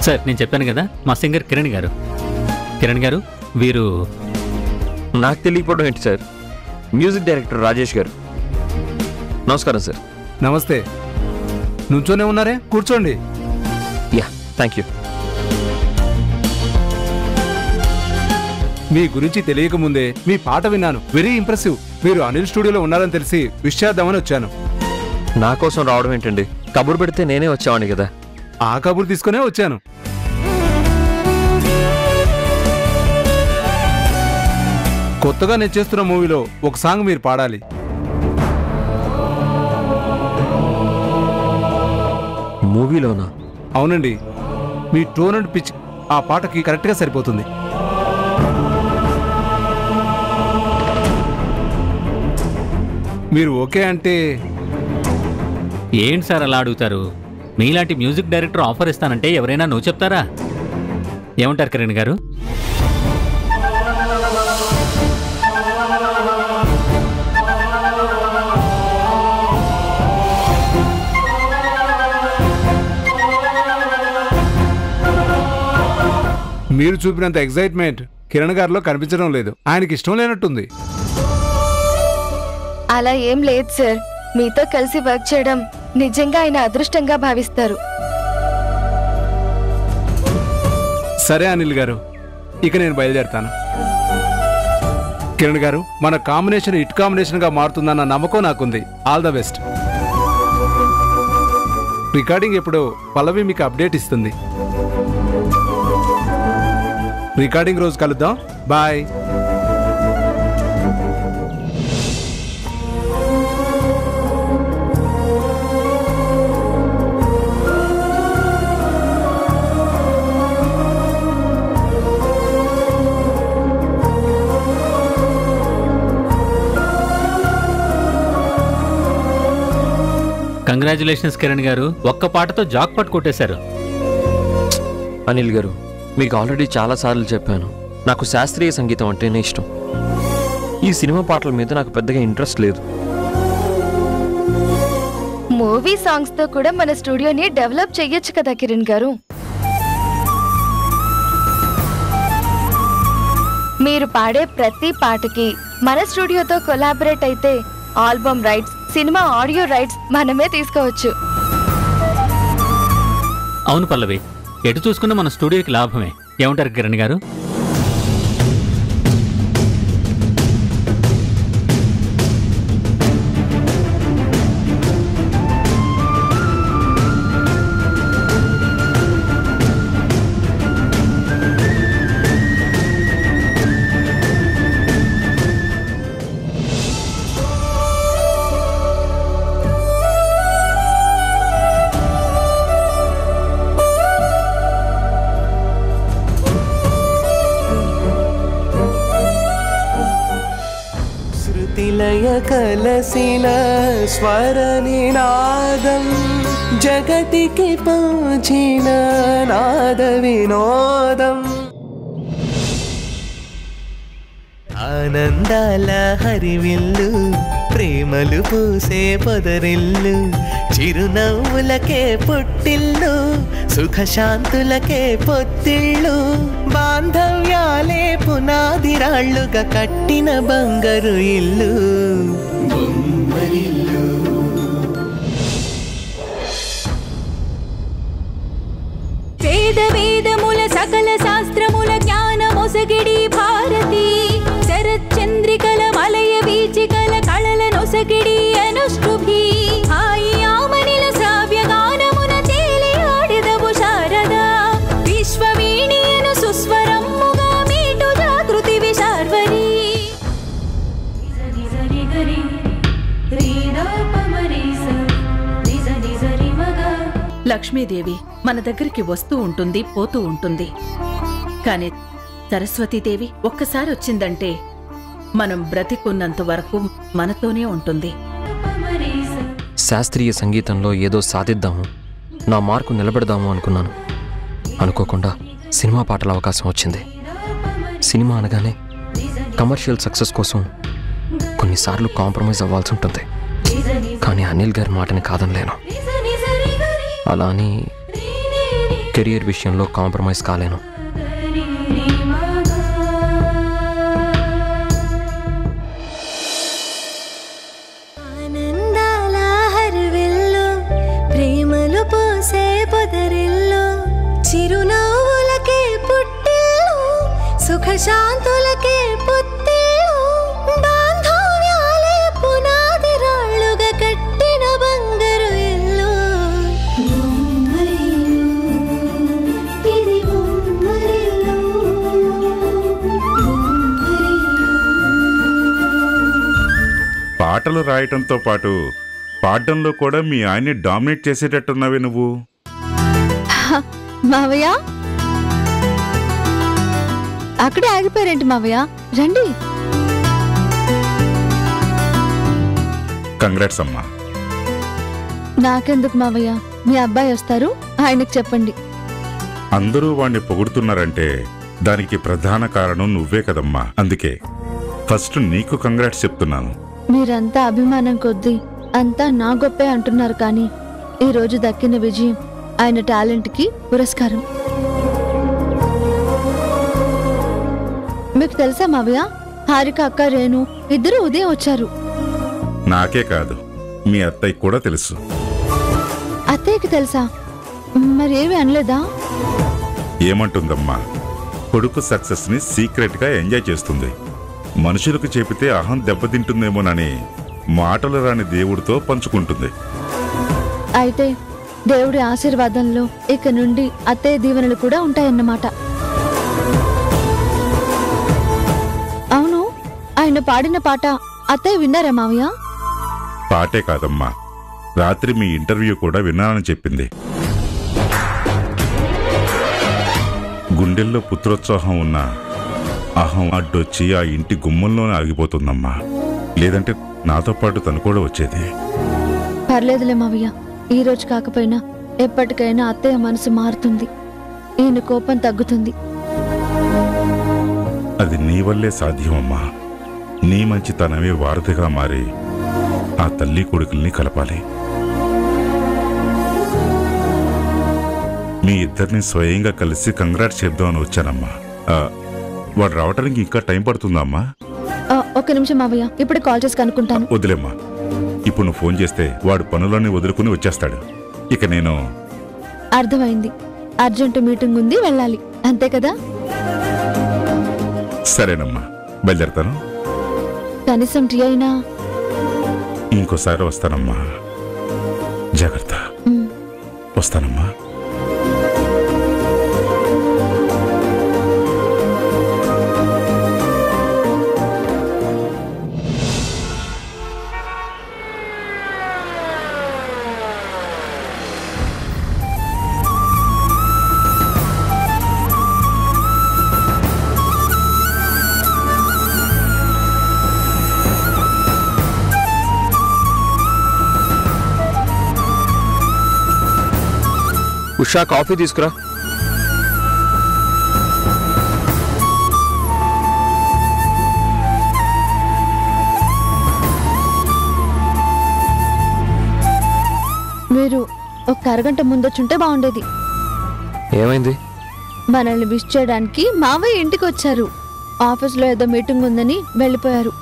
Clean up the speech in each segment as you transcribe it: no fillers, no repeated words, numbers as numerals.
Sir నేను చెప్పాను కదా మా సింగర్ కిరణ్ గారు. కిరణ్ గారు వీరు నాకు తెలియకపోవడం ఏంటి సార్? మ్యూజిక్ డైరెక్టర్ రాజేష్ గారు. నమస్కారం సార్. నమస్తే. నుంచోనే ఉన్నారే, కూర్చోండి. Yeah thank you. మీ గురించి తెలియకముందే మీ పాట విన్నాను. Very impressive. మీరు అనిల్ స్టూడియోలో ఉన్నారని తెలిసి విష్ చేద్దామని వచ్చాను. నా కోసం రావడం ఏంటండి? కబురు పెడితే నేనే వచ్చేవాడిని కదా. ఆ కబురు తీసుకునే వచ్చాను. కొత్తగా నేను చేస్తున్న మూవీలో ఒక సాంగ్ మీరు పాడాలి. మూవీలోనా? అవునండి. మీ టోన్ అండ్ పిచ్ ఆ పాటకి కరెక్ట్గా సరిపోతుంది. మీరు ఓకే అంటే. ఏంటి సార్ అలా అడుగుతారు? మీలాంటి మ్యూజిక్ డైరెక్టర్ ఆఫర్ ఇస్తానంటే ఎవరైనా నువ్వు చెప్తారా? ఏమంటారు కిరణ్ గారు? మీరు చూపినంత ఎగ్జైట్మెంట్ కిరణ్ గారిలో కనిపించడం లేదు. ఆయనకి ఇష్టం లేనట్టుంది. అలా ఏం లేదు సార్. మీతో కలిసి వర్క్ చేయడం నిజంగా ఆయన అదృష్టంగా భావిస్తారు. సరే అనిల్ గారు, ఇక నేను బయలుదేరుతాను. కిరణ్ గారు, మన కాంబినేషన్ హిట్ కాంబినేషన్ గా మారుతుందన్న నమ్మకం నాకుంది. All the best. రికార్డింగ్ ఎప్పుడో పల్లవి మీకు అప్డేట్ ఇస్తుంది. రికార్డింగ్ రోజు కలుద్దాం. బాయ్. కంగ్రాచులేషన్స్ కిరణ్ గారు, ఒక్క పాటతో జాక్ పట్ కొట్టేశారు. అనిల్ గారు, మీకు ఆల్రెడీ చాలాసార్లు చెప్పాను, నాకు శాస్త్రీయ సంగీతం అంటేనే ఇష్టం. ఈ సినిమా పాటల మీద నాకు పెద్దగా ఇంట్రెస్ట్ లేదు. మూవీ సాంగ్స్ తో కూడా మన స్టూడియోని డెవలప్ చెయ్యొచ్చు కదా కిరణ్ గారు. మీరు పాడే ప్రతి పాటకి మన స్టూడియోతో కొలాబరేట్ అయితే album rights, cinema audio rights మనమే తీసుకోవచ్చు. అవును పల్లవి, ఎటు చూసుకున్న మన స్టూడియోకి లాభమే. ఏమంటారు కిరణ్ గారు? కలసిన స్వరనినాదం జగతికి పంచిన నాద వినోదం. ఆనందాల హరివిల్లు, ప్రేమలు పూసే పొదరిల్లు, చిరునవ్వులకే పుట్టిల్లు, సుఖశాంతులకే పొత్తిళ్ళు, బాంధవ్యాలే పునాదిరాళ్లుగా కట్టిన బంగారు ఇల్లు. వేద వేదముల సకల శాస్త్రముల జ్ఞాన మొసగిడి భారతి, శరచంద్రికల మలయ వీచికల కళల నొసగిడి అనుష్ఠుభి, ఆమనిల శ్రావ్య గానమున తేలి ఆడిదవు శారదా, విశ్వవీణియను సుస్వరమ్ముగా మీటు జాగృతి విశార్వరి. లక్ష్మీదేవి మన దగ్గరికి వస్తూ ఉంటుంది, పోతూ ఉంటుంది. కాని సరస్వతీదేవి ఒక్కసారి వచ్చిందంటే మనం బ్రతికున్నంత వరకు మనతోనే ఉంటుంది. శాస్త్రీయ సంగీతంలో ఏదో సాధిద్దాము, నా మార్కు నిలబెడదాము అనుకున్నాను. అనుకోకుండా సినిమా పాటల అవకాశం వచ్చింది. సినిమా అనగానే కమర్షియల్ సక్సెస్ కోసం కొన్నిసార్లు కాంప్రమైజ్ అవ్వాల్సి ఉంటుంది. కానీ అనిల్ గారి మాటని కాదనలేను. అలా అని కెరియర్ విషయంలో కాంప్రమైజ్ కాలేను. చిరునవ్వులకే పుట్టిల్లు సుఖశాంతులకే పుట్టిల్లు బాంధవ్యాలే పునాది రాళ్ళుగా కట్టిన బంగారు ఇల్లు ఇది పాటలు రాయటంతో పాటు పాడడంలో కూడా మీ ఆయన్ని డామినేట్ చేసేటట్టున్నావే నువ్వు. మావయ్య అక్కడే ఆగిపోయారేంటి మావయ్య? రండి. కంగ్రాట్స్ అమ్మా. నాకెందుకు మావయ్య, మీ అబ్బాయి వస్తారు, ఆయనకు చెప్పండి. అందరూ వాణ్ణి పొగుడుతున్నారంటే దానికి ప్రధాన కారణం నువ్వే కదమ్మా. అందుకే ఫస్ట్ నీకు కంగ్రాట్స్ చెప్తున్నాను. మీరంతా అభిమానం కొద్దీ అంతా నా గొప్పే అంటున్నారు, కానీ ఈ రోజు దక్కిన విజయం ఆయన టాలెంట్కి పురస్కారం. మీకు తెలుసా మావయ్య, హారిక అక్క రేణు ఇద్దరు ఉదయం వచ్చారు. నాకే కాదు, మీ అత్తయ్య కూడా తెలుసు. అత్తయ్యకి తెలుసా? మరి ఏమీ అనలేదా? ఏమంటుందమ్మా, కొడుకు సక్సెస్ ని సీక్రెట్ గా ఎంజాయ్ చేస్తుంది. మనుషులకు చెబితే అహం దెబ్బతింటుందేమోనని మాటలు రాని దేవుడితో పంచుకుంటుంది. అయితే దేవుడి ఆశీర్వాదంలో ఇక నుండి అత్తయ్య దీవెనలు కూడా ఉంటాయన్నమాట. అవును, ఆయన పాడిన పాట అత్తయ్య విన్నారా మావయ్య? పాటే కాదమ్మా, రాత్రి మీ ఇంటర్వ్యూ కూడా విన్నానని చెప్పింది. గుండెల్లో పుత్రోత్సాహం ఉన్న అహం అడ్డొచ్చి ఆ ఇంటి గుమ్మంలోనే ఆగిపోతుందమ్మా. లేదంటే నాతో పాటు తను కూడా వచ్చేది. పర్లేదులే మావయ్య, ఈ రోజు కాకపోయినా ఎప్పటికైనా అత్తయ్య మనసు మారుతుంది, ఈయన కోపం తగ్గుతుంది. అది నీ వల్లే సాధ్యమమ్మా. నీ మంచితనమే వారధిగా మారి ఆ తల్లి కొడుకుల్ని కలపాలి. మీ ఇద్దరిని స్వయంగా కలిసి కంగ్రాట్స్ చెప్దామని వచ్చానమ్మా. వాడు రావటానికి ఇంకా టైం పడుతుందమ్మా? ఒక్క నిమిషం మావయ్య, ఇప్పుడు కాల్ చేసి కనుక్కుంటాను. వదిలేమ్మా, ఇప్పుడు నువ్వు ఫోన్ చేస్తే వాడు పనులన్నీ వదులుకుని వచ్చేస్తాడు. ఇక నేను... అర్థమైంది, అర్జెంటు మీటింగ్ ఉంది, వెళ్ళాలి, అంతే కదా? సరేనమ్మా, బయలుదేరతాను. కనీసం టీ అయినా? ఇంకోసారి వస్తానమ్మా. జాగ్రత్త. వస్తానమ్మా. ఉషా, కాఫీ తీసుకురా. మీరు ఒక అరగంట ముందొచ్చుంటే బాగుండేది. ఏమైంది? మనల్ని విష్ చేయడానికి మావయ్య ఇంటికి వచ్చారు. ఆఫీస్లో ఏదో మీటింగ్ ఉందని వెళ్ళిపోయారు.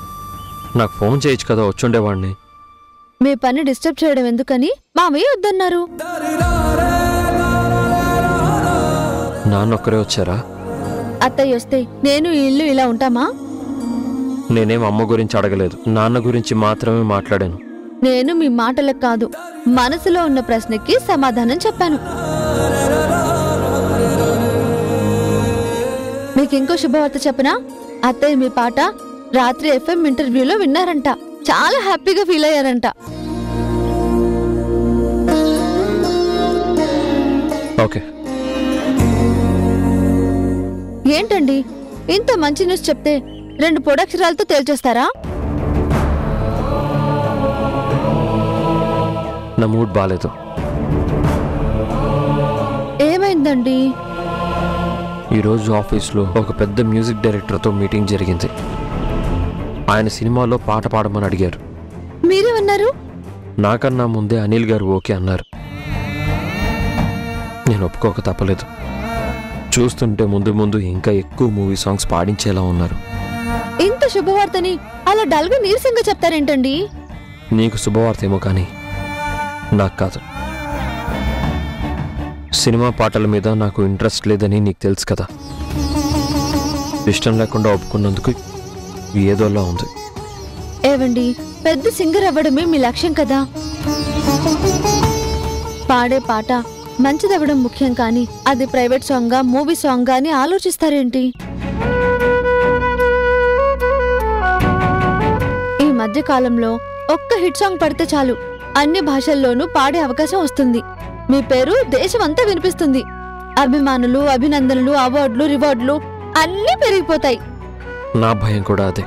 నాకు ఫోన్ చేయొచ్చు కదా, వచ్చుండేవాడిని. మీ పని డిస్టర్బ్ చేయడం ఎందుకని మావయ్య వద్దన్నారు. నాన్నొక్కరే వచ్చారా? అత్తయ్య వస్తే నేను ఈ ఇల్లు ఇలా ఉంటామా? నేనేం అమ్మ గురించి అడగలేదు, నాన్న గురించి మాత్రమే మాట్లాడాను. నేను మీ మాటలకు కాదు, మనసులో ఉన్న ప్రశ్నకి సమాధానం చెప్పాను. మీకు ఇంకో శుభవార్త చెప్పనా? అత్తయ్య మీ పాట రాత్రి FM ఇంటర్వ్యూలో విన్నారంట, చాలా హ్యాపీగా ఫీల్ అయ్యారంట. ఓకే. ఏంటండి, ఇంత మంచి న్యూస్ చెప్తే 2 పొడక్షరాలతో తేల్చేస్తారా? నా మూడ్ బాలేదు. ఏమైందండి? ఈరోజు ఆఫీస్లో ఒక పెద్ద మ్యూజిక్ డైరెక్టర్తో మీటింగ్ జరిగింది. ఆయన సినిమాలో పాట పాడమని అడిగారు. మీరేమన్నారు? నాకన్నా ముందే అనిల్ గారు ఓకే అన్నారు. నేను ఒప్పుకోక తప్పలేదు. చూస్తుంటే ముందు ముందు ఇంకా ఎక్కువ మూవీ సాంగ్స్ పాడించేలా ఉన్నారు. ఇంత శుభవార్తని అలా డల్గా నీరసంగా చెప్తారేంటండి? నీకు శుభవార్త ఏమో కానీ నాకు కాదు. సినిమా పాటల మీద నాకు ఇంట్రెస్ట్ లేదని నీకు తెలుసు కదా. ఇష్టం లేకుండా ఒప్పుకున్నందుకు ఏదోలా ఉంది. ఏవండి, పెద్ద సింగర్ అవ్వడమే మీ లక్ష్యం కదా. పాడే పాట మంచిదవ్వడం ముఖ్యం, కానీ అది ప్రైవేట్ సాంగా మూవీ సాంగా అని ఆలోచిస్తారేంటి? ఈ మధ్య కాలంలో ఒక్క హిట్ సాంగ్ పడితే చాలు, అన్ని భాషల్లోనూ పాడే అవకాశం వస్తుంది. మీ పేరు దేశమంతా వినిపిస్తుంది. అభిమానులు, అభినందనలు, అవార్డులు, రివార్డులు అన్నీ పెరిగిపోతాయి. నా భయం కూడా అదే.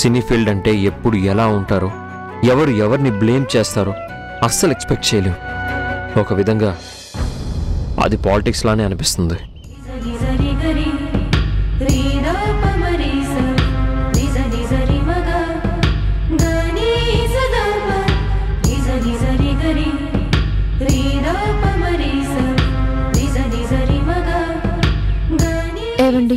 సినీ ఫీల్డ్ అంటే ఎప్పుడు ఎలా ఉంటారో, ఎవరు ఎవరిని బ్లేమ్ చేస్తారో అస్సలు ఎక్స్పెక్ట్ చేయలేం. ఒక విధంగా అది పాలిటిక్స్ లానే అనిపిస్తుంది. ఏవండి,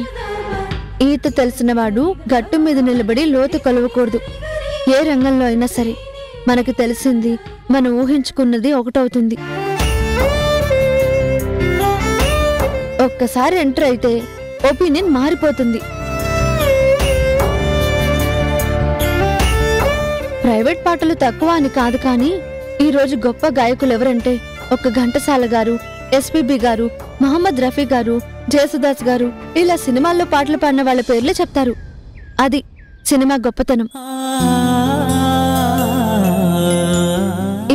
ఈత తెలిసినవాడు గట్టు మీద నిలబడి లోతు కొలవకూడదు. ఏ రంగంలో అయినా సరే మనకు తెలిసింది, మనం ఊహించుకున్నది ఒకటవుతుంది. ఒక్కసారి ఎంటర్ అయితే ఒపీనియన్ మారిపోతుంది. ప్రైవేట్ పాటలు తక్కువ అని కాదు, కానీ ఈరోజు గొప్ప గాయకులు ఎవరంటే ఒక ఘంటసాల గారు, ఎస్పీబీ గారు, మహమ్మద్ రఫీ గారు, జయసుదాస్ గారు, ఇలా సినిమాల్లో పాటలు పాడిన వాళ్ళ పేర్లే చెప్తారు. అది సినిమా గొప్పతనం.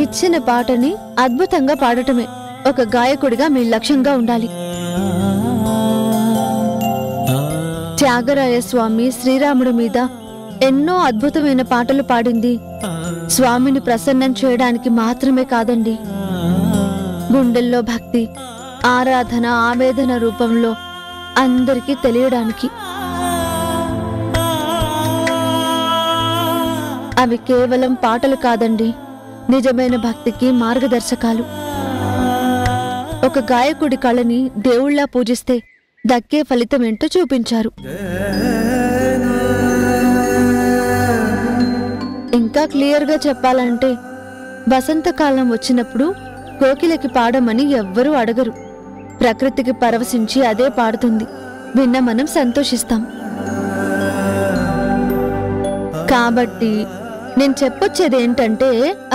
ఇచ్చిన పాటని అద్భుతంగా పాడటమే ఒక గాయకుడిగా మీ లక్ష్యంగా ఉండాలి. త్యాగరాయ స్వామి శ్రీరాముడి మీద ఎన్నో అద్భుతమైన పాటలు పాడింది స్వామిని ప్రసన్నం చేయడానికి మాత్రమే కాదండి. గుండెల్లో భక్తి, ఆరాధన, ఆవేదన రూపంలో అందరికీ తెలియడానికి. అవి కేవలం పాటలు కాదండి, నిజమైన భక్తికి మార్గదర్శకాలు. ఒక గాయకుడి కళని దేవుళ్లా పూజిస్తే దక్కే ఫలితం ఏంటో చూపించారు. ఇంకా క్లియర్గా చెప్పాలంటే, వసంతకాలం వచ్చినప్పుడు కోకిలకి పాడమని ఎవ్వరూ అడగరు. ప్రకృతికి పరవశించి అదే పాడుతుంది. విన్న మనం సంతోషిస్తాం. కాబట్టి నేను చెప్పొచ్చేది ఏంటంటే,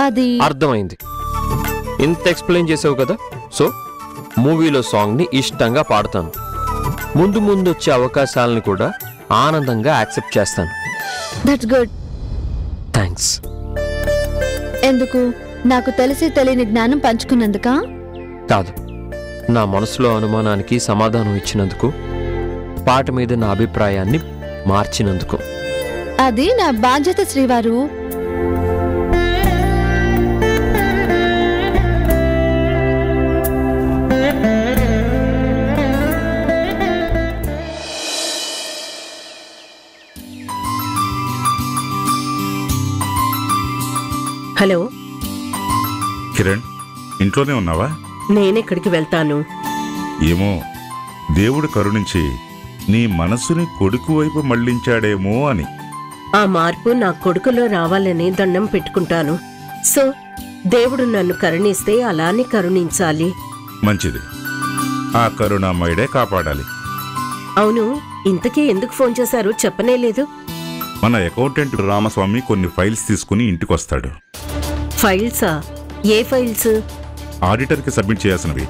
అది అర్థమైంది. ఇంత ఎక్స్ప్లెయిన్ చేసావు కదా, సో మూవీలో సాంగ్ని ఇష్టంగా పాడతాను. ముందు ముందు వచ్చే అవకాశాలను కూడా ఆనందంగా యాక్సెప్ట్ చేస్తాను. That's good. థ్యాంక్స్. ఎందుకు? నాకు తెలిసి తెలియని జ్ఞానం పంచుకున్నందుకా? కాదు, నా మనసులో అనుమానానికి సమాధానం ఇచ్చినందుకు, పాట మీద నా అభిప్రాయాన్ని మార్చినందుకు. అది నా బాధ్యత శ్రీవారు. హలో కిరణ్, ఇంట్లోనే ఉన్నావా? నేనెక్కడికి వెళ్తాను? ఏమో, దేవుడు కరుణించి నీ మనసుని కొడుకు వైపు మళ్లించాడేమో అని. ఆ మార్పు నా కొడుకులో రావాలని దండం పెట్టుకుంటాను. సో దేవుడు నన్ను కరుణిస్తే అలానే కరుణించాలి. మంచిది, ఆ కరుణామయుడే కాపాడాలి. అవును, ఇంతకీ ఎందుకు ఫోన్ చేశారు? చెప్పనే లేదు. మన అకౌంటెంట్ రామస్వామి కొన్ని ఫైల్స్ తీసుకుని ఇంటికొస్తాడు. ఫైల్సా? ఏ ఫైల్స్? ఆడిటర్కి సబ్మిట్ చేయాల్సినవి.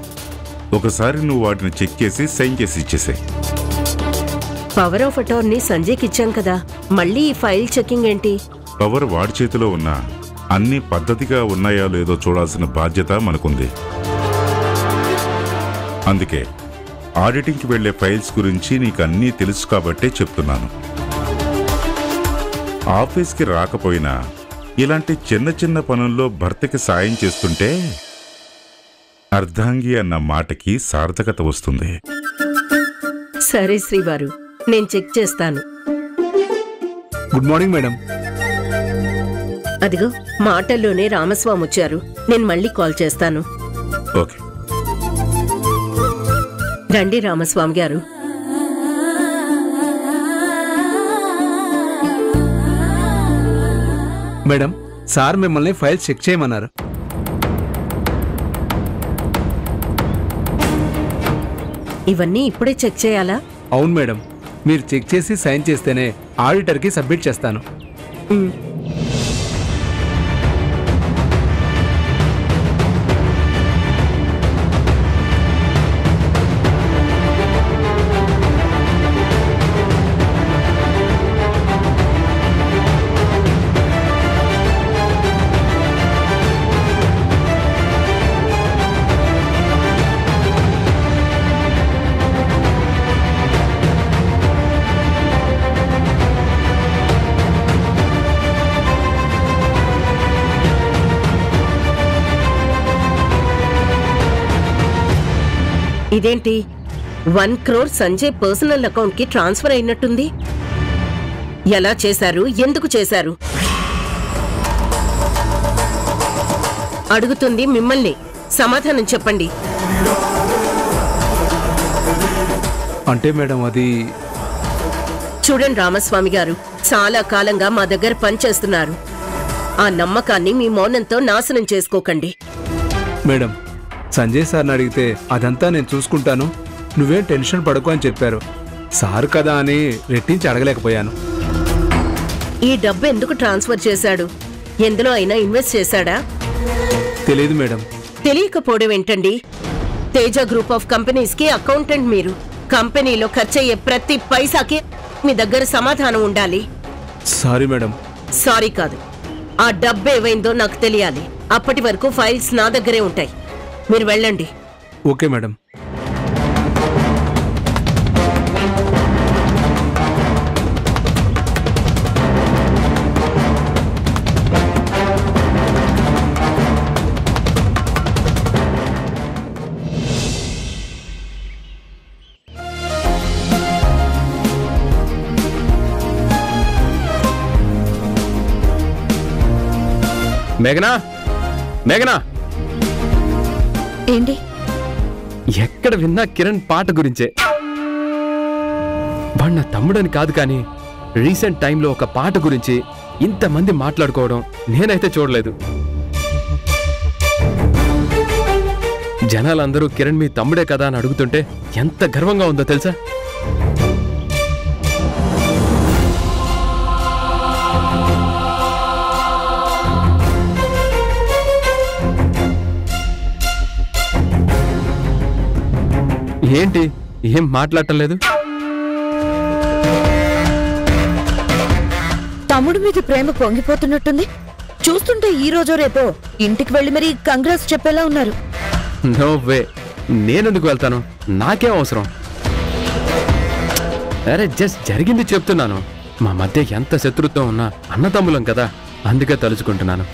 ఒకసారి నువ్వు వాటిని చెక్ చేసి సైన్ చేసి ఇచ్చేసే. పవర్ ఆఫ్ అటార్నీ సంజయ్కి ఇచ్చాం కదా, మళ్ళీ ఈ ఫైల్ చెకింగ్ ఏంటి? పవర్ వాడి చేతిలో ఉన్నా అన్ని పద్ధతిగా ఉన్నాయో లేదో చూడాల్సిన బాధ్యత మనకుంది. అందుకే ఆడిటింగ్కి వెళ్లే ఫైల్స్ గురించి నీకు అన్నీ తెలుసు కాబట్టే చెప్తున్నాను. ఆఫీస్కి రాకపోయినా ఇలాంటి చిన్న చిన్న పనుల్లో భర్తకి సాయం చేస్తుంటే అర్ధాంగి అన్న మాటకి సార్థకత వస్తుంది. సరే శ్రీవారు, నేను చెక్ చేస్తాను. Good morning madam. అదిగో మాటల్లోనే రామస్వామి వచ్చారు. నేను మళ్ళీ కాల్ చేస్తాను. ఓకే. రండి రామస్వామి గారు. మేడం, సార్ మిమ్మల్ని ఫైల్స్ చెక్ చేయమన్నారు. ఇవన్నీ ఇప్పుడే చెక్ చేయాలా? అవును మేడం, మీరు చెక్ చేసి సైన్ చేస్తేనే ఆడిటర్కి సబ్మిట్ చేస్తాను. ఇదేంటి 1 crore సంజయ్ పర్సనల్ అకౌంట్ కి ట్రాన్స్ఫర్ అయినట్టుంది. ఎలా చేశారు? ఎందుకు చేశారు? అడుగుతుంది మిమ్మల్ని. సమాధానం చెప్పండి. అంటే మేడం అది చూడండి రామస్వామి గారు, చాలా కాలంగా మా దగ్గర పనిచేస్తున్నారు. ఆ నమ్మకాన్ని మీ మౌనంతో నాశనం చేసుకోకండి. మేడం, సంజయ్ సార్ని అడిగితే అదంతా నేను చూసుకుంటాను, నువ్వేం టెన్షన్ పడకు అని చెప్పారు. సార్ కదా అని రెట్టించి అడగలేకపోయాను. ఈ డబ్బు ఎందుకు ట్రాన్స్ఫర్ చేశాడు? ఎందులో అయినా ఇన్వెస్ట్ చేశాడా? తెలియదు మేడం. తెలియకపోవడం ఏంటండి? తేజ గ్రూప్ ఆఫ్ కంపెనీస్ కి అకౌంటెంట్ మీరు. కంపెనీలో ఖర్చయ్యే ప్రతి పైసాకి మీ దగ్గర సమాధానం ఉండాలి. Sorry madam. సారీ కాదు, ఆ డబ్బు ఏవైందో నాకు తెలియాలి. అప్పటి వరకు ఫైల్స్ నా దగ్గరే ఉంటాయి. మీరు వెళ్ళండి. Okay madam. మేఘనా, మేఘనా, ఏంటి? ఎక్కడ విన్నా కిరణ్ పాట గురించే. వాడు నా తమ్ముడని కాదు, కానీ రీసెంట్ టైంలో ఒక పాట గురించి ఇంతమంది మాట్లాడుకోవడం నేనైతే చూడలేదు. జనాలందరూ కిరణ్ మీ తమ్ముడే కదా అని అడుగుతుంటే ఎంత గర్వంగా ఉందో తెలుసా? ఏంటి ఏం మాట్లాడటం లేదు? తమ్ముడి మీద ప్రేమ పొంగిపోతున్నట్టుంది. చూస్తుంటే ఈ రోజు రేపో ఇంటికి వెళ్ళి మరి కంగ్రాట్స్ చెప్పేలా ఉన్నారు. నో వే, నేనెందుకు వెళ్తాను? నాకేం అవసరం? అరే జస్ట్ జరిగింది చెప్తున్నాను. మా మధ్య ఎంత శత్రుత్వం ఉన్నా అన్నతమ్ములం కదా, అందుకే తలుచుకుంటున్నాను.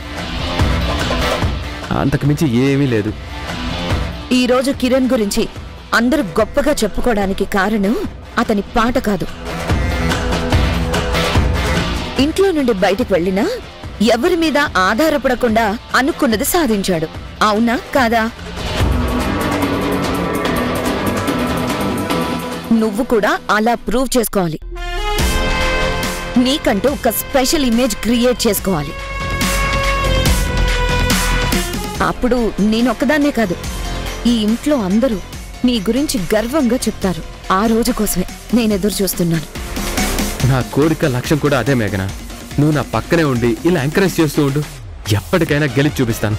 అంతకుమించి ఏమీ లేదు. ఈ రోజు కిరణ్ గురించి అందరూ గొప్పగా చెప్పుకోవడానికి కారణం అతని పాట కాదు. ఇంట్లో నుండి బయటికి వెళ్ళినా ఎవరి మీద ఆధారపడకుండా అనుకున్నది సాధించాడు. అవునా కాదా? నువ్వు కూడా అలా ప్రూవ్ చేసుకోవాలి. నీకంటూ ఒక స్పెషల్ ఇమేజ్ క్రియేట్ చేసుకోవాలి. అప్పుడు నేనొక్కదాన్నే కాదు, ఈ ఇంట్లో అందరూ నీ గురించి గర్వంగా చెప్తారు. ఆ రోజు కోసమే నేను ఎదురు చూస్తున్నాను. నా కోరిక లక్ష్యం కూడా అదే మేఘన. నువ్వు నా పక్కనే ఉండి ఇలా ఎంకరేజ్ చేస్తూ ఉండు. ఎప్పటికైనా గెలిచి చూపిస్తాను.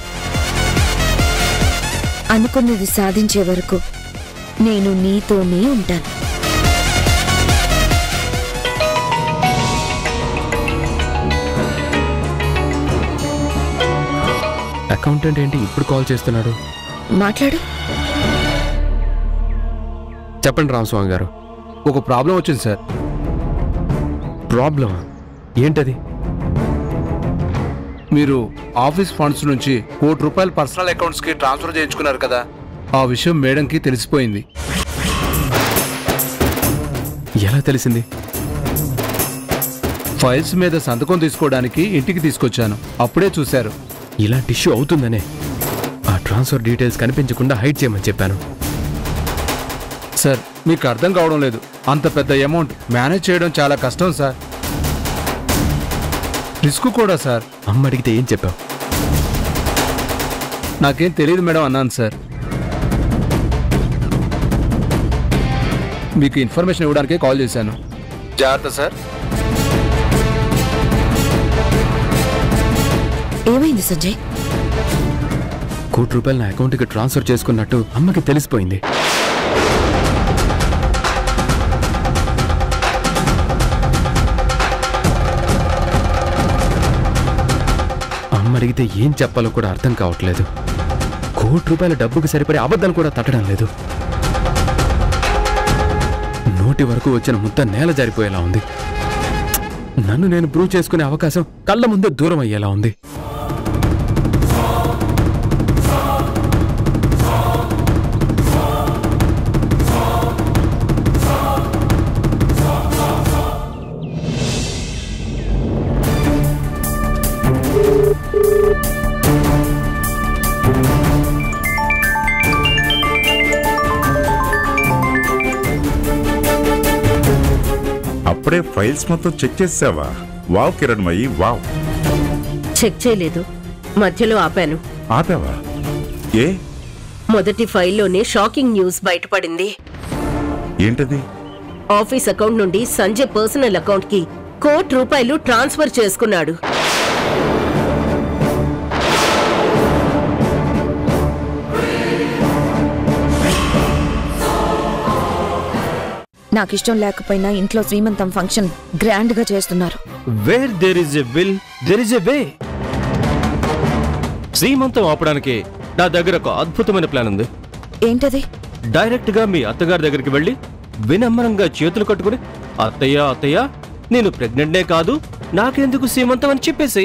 అనుకున్నది సాధించే వరకు నేను నీతోనే ఉంటాను. అకౌంటెంట్ ఏంటి ఇప్పుడు కాల్ చేస్తున్నాడు? మాట్లాడు. చెప్పండి రామస్వామి గారు. ఒక ప్రాబ్లం వచ్చింది సార్. ప్రాబ్లమా? ఏంటది? మీరు ఆఫీస్ ఫండ్స్ నుంచి ₹1 కోటి పర్సనల్ అకౌంట్స్కి ట్రాన్స్ఫర్ చేయించుకున్నారు కదా, ఆ విషయం మేడంకి తెలిసిపోయింది. ఎలా తెలిసింది? ఫైల్స్ మీద సంతకం తీసుకోవడానికి ఇంటికి తీసుకొచ్చాను, అప్పుడే చూశారు. ఇలాంటి ఇష్యూ అవుతుందనే ఆ ట్రాన్స్ఫర్ డీటెయిల్స్ కనిపించకుండా హైడ్ చేయమని చెప్పాను. సార్ మీకు అర్థం కావడం లేదు. అంత పెద్ద అమౌంట్ మేనేజ్ చేయడం చాలా కష్టం సార్. రిస్క్ కూడా సార్. అమ్మ అడిగితే ఏం చెప్పావు? నాకేం తెలియదు మేడం అన్నాను సార్. మీకు ఇన్ఫర్మేషన్ ఇవ్వడానికే కాల్ చేశాను. జాగ్రత్త సార్. ఏమైంది సంజయ్? ₹1 కోటి నా అకౌంట్కి ట్రాన్స్ఫర్ చేసుకున్నట్టు అమ్మకి తెలిసిపోయింది. అమ్మ అడిగితే ఏం చెప్పాలో కూడా అర్థం కావట్లేదు. ₹1 డబ్బుకి సరిపడే అబద్ధాలు కూడా తట్టడం లేదు. నోటి వరకు వచ్చిన ముద్ద నేల జారిపోయేలా ఉంది. నన్ను నేను ప్రూవ్ చేసుకునే అవకాశం కళ్ళ ముందే దూరం అయ్యేలా ఉంది. అప్పుడే ఫైల్స్ మొత్తం చెక్ చేసావా? Wow Kiranmayi, wow. చెక్ చేయలేదు, మధ్యలో ఆపాను. ఆపావా? ఏ? మొదటి ఫైల్లోనే షాకింగ్ న్యూస్ బయటపడింది. ఏంటది? ఆఫీస్ అకౌంట్ నుండి సంజయ్ పర్సనల్ అకౌంట్ కి ₹1 ట్రాన్స్ఫర్ చేసుకున్నాడు. నాకిష్టం లేకపోయినా ఇంట్లో శ్రీమంతం ఫంక్షన్ గ్రాండ్ గా చేస్తున్నారు. Where there is a will there is a way. శ్రీమంతం ఆపడానికి నా దగ్గర ఒక అద్భుతమైన ప్లాన్ ఉంది. ఏంటది? డైరెక్ట్ గా మీ అత్తగారి దగ్గరికి వెళ్ళి వినమ్రంగా చేతులు కట్టుకుని, అత్తయ్య అత్తయ్య నేను ప్రెగ్నెంట్నే కాదు, నాకెందుకు శ్రీమంతం అని చెప్పేసి